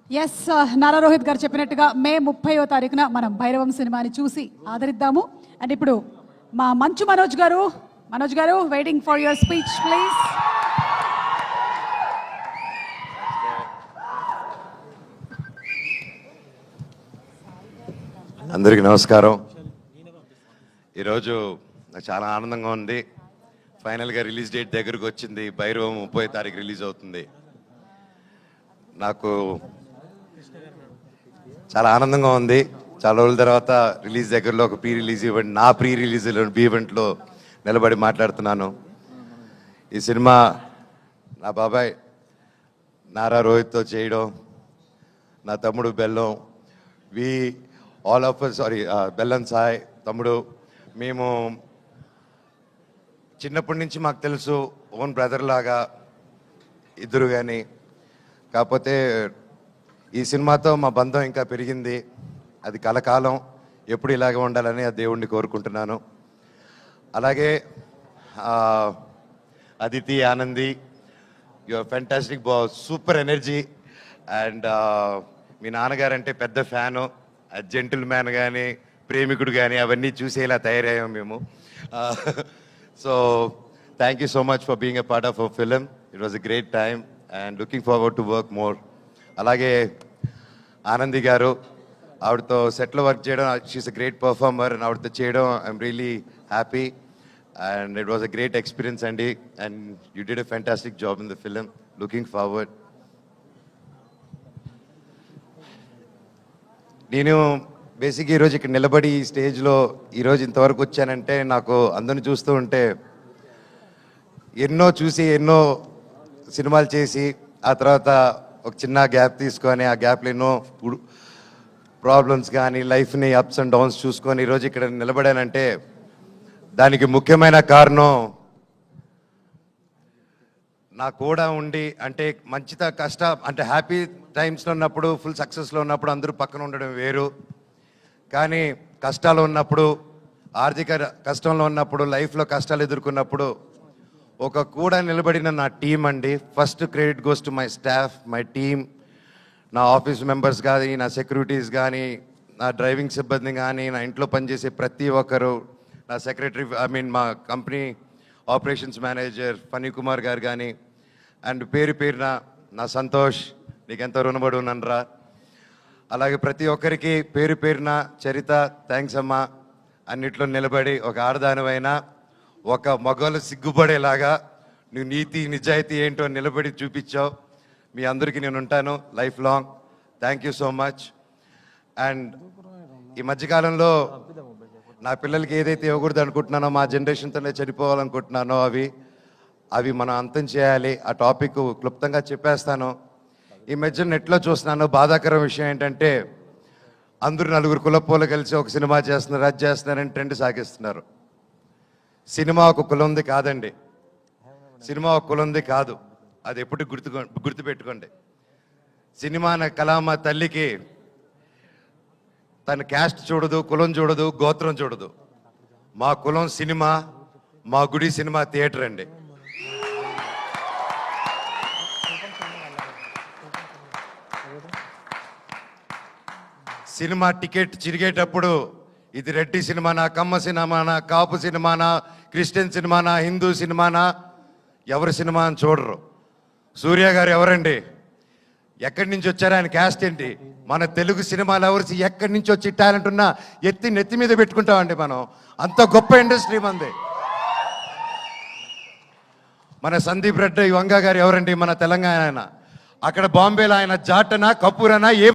Yes, Nara Rohit గారు చెప్పినట్టుగా మే 30వ తారీఖున మనం భైరవం సినిమాని చూసి ఆదరిద్దాము. అండ్ ఇప్పుడు మా మంచు మనోజ్ గారు waiting for your speech please. అందరికీ నమస్కారం. ఈరోజు నాకు చాలా ఆనందంగా ఉంది. ఫైనల్గా రిలీజ్ డేట్ దగ్గరకు వచ్చింది. భైరవం 30వ తారీఖు రిలీజ్ అవుతుంది. నాకు చాలా ఆనందంగా ఉంది. చాలా రోజుల తర్వాత రిలీజ్ దగ్గరలో ఒక ప్రీ రిలీజ్ ఈవెంట్, నా ప్రీ రిలీజ్ ఈవెంట్లో నిలబడి మాట్లాడుతున్నాను. ఈ సినిమా నా బాబాయ్ నారా రోహిత్తో చేయడం, నా తమ్ముడు బెల్లం, బెల్లం సాయ్ తమ్ముడు, మేము చిన్నప్పటి నుంచి మాకు తెలుసు, ఓన్ బ్రదర్ లాగా ఇద్దరు. కానీ కాకపోతే ఈ సినిమాతో మా బంధం ఇంకా పెరిగింది. అది కలకాలం ఎప్పుడు ఇలాగే ఉండాలని ఆ దేవుణ్ణి కోరుకుంటున్నాను. అలాగే Aditi, Anandi, your fantastic, super energy. And మీ నాన్నగారు అంటే పెద్ద ఫ్యాను. జెంటిల్ మ్యాన్ కానీ, ప్రేమికుడు కానీ అవన్నీ చూసేలా తయారయ్యాం మేము. So thank you so much for being a part of our film. It was a great time and looking forward to work more. అలాగే ఆనంది గారు, ఆవిడతో సెట్లో వర్క్ చేయడం, she is a great performer. And ఆవిడతో చేయడం I'm really happy and it was a great experience అండి. And you did a fantastic job in the film. Looking forward. నేను బేసిక్గా ఈరోజు ఇక్కడ నిలబడి ఈ స్టేజ్లో ఈరోజు ఇంతవరకు వచ్చానంటే, నాకు అందరిని చూస్తూ ఉంటే ఎన్నో సినిమాలు చేసి ఆ తర్వాత ఒక చిన్న గ్యాప్ తీసుకొని, ఆ గ్యాప్లో ఎన్నో ప్రాబ్లమ్స్ కానీ, లైఫ్ని అప్స్ అండ్ డౌన్స్ చూసుకొని ఈరోజు ఇక్కడ నిలబడానంటే దానికి ముఖ్యమైన కారణం నా కూడా ఉండి, అంటే అంటే హ్యాపీ టైమ్స్లో ఉన్నప్పుడు, ఫుల్ సక్సెస్లో ఉన్నప్పుడు అందరూ పక్కన ఉండడం వేరు. కానీ కష్టాలు ఉన్నప్పుడు, ఆర్థిక కష్టంలో ఉన్నప్పుడు, లైఫ్లో కష్టాలు ఎదుర్కొన్నప్పుడు ఒక కూడా నిలబడిన నా టీం అండి. First credit goes to my staff, my team, నా ఆఫీస్ మెంబర్స్ కానీ, నా సెక్యూరిటీస్ కానీ, నా డ్రైవింగ్ సిబ్బంది కానీ, నా ఇంట్లో పనిచేసే ప్రతి ఒక్కరు, నా సెక్రటరీ, మా company operations manager Phani Kumar గారు కానీ, అండ్ పేరున నా సంతోష్, నీకెంతో రుణపడి ఉన్నానురా. అలాగే ప్రతి ఒక్కరికి పేరున చరిత, థ్యాంక్స్ అమ్మా. అన్నిట్లో నిలబడి ఒక ఆడదానివైనా ఒక మగవాళ్ళు సిగ్గుపడేలాగా నువ్వు నీతి నిజాయితీ ఏంటో నిలబడి చూపించావు. మీ అందరికీ నేను ఉంటాను life long. Thank you so much. And ఈ మధ్యకాలంలో నా పిల్లలకి ఏదైతే ఇవ్వకూడదు అనుకుంటున్నానో, మా జనరేషన్తోనే చనిపోవాలనుకుంటున్నానో అవి మనం అంతం చేయాలి. ఆ టాపిక్ క్లుప్తంగా చెప్పేస్తాను. ఈ మధ్య నెట్లో చూస్తున్నాను, బాధాకరం విషయం ఏంటంటే అందరూ నలుగురు కులపోలు కలిసి ఒక సినిమా చేస్తున్నారు, అది చేస్తున్నారని ట్రెండ్ సాగిస్తున్నారు. సినిమా ఒక కులంది కాదండి. సినిమా ఒక కులంది కాదు. అది ఎప్పుడు గుర్తుపెట్టుకోండి. సినిమా అనే కళామ తల్లికి తన క్యాస్ట్ చూడదు, కులం చూడదు, గోత్రం చూడదు. మా కులం సినిమా, మా గుడి సినిమా థియేటర్ అండి. సినిమా టికెట్ చిరిగేటప్పుడు ఇది రెడ్డి సినిమానా, కమ్మ సినిమానా, కాపు సినిమానా, క్రిస్టియన్ సినిమానా, హిందూ సినిమానా, ఎవరి సినిమా అని చూడరు. సూర్య గారు ఎవరండి? ఎక్కడి నుంచి వచ్చారు? ఆయన క్యాస్ట్ ఏంటి? మన తెలుగు సినిమాలు ఎవరు ఎక్కడి నుంచి వచ్చి టాలెంట్ ఉన్నా నెత్తి మీద పెట్టుకుంటామండి మనం. అంత గొప్ప ఇండస్ట్రీ మంది. మన సందీప్ రెడ్డి వంగ గారు ఎవరండి? మన తెలంగాణ ఆయన. అక్కడ బాంబేలో ఆయన జాటనా, కపూరనా,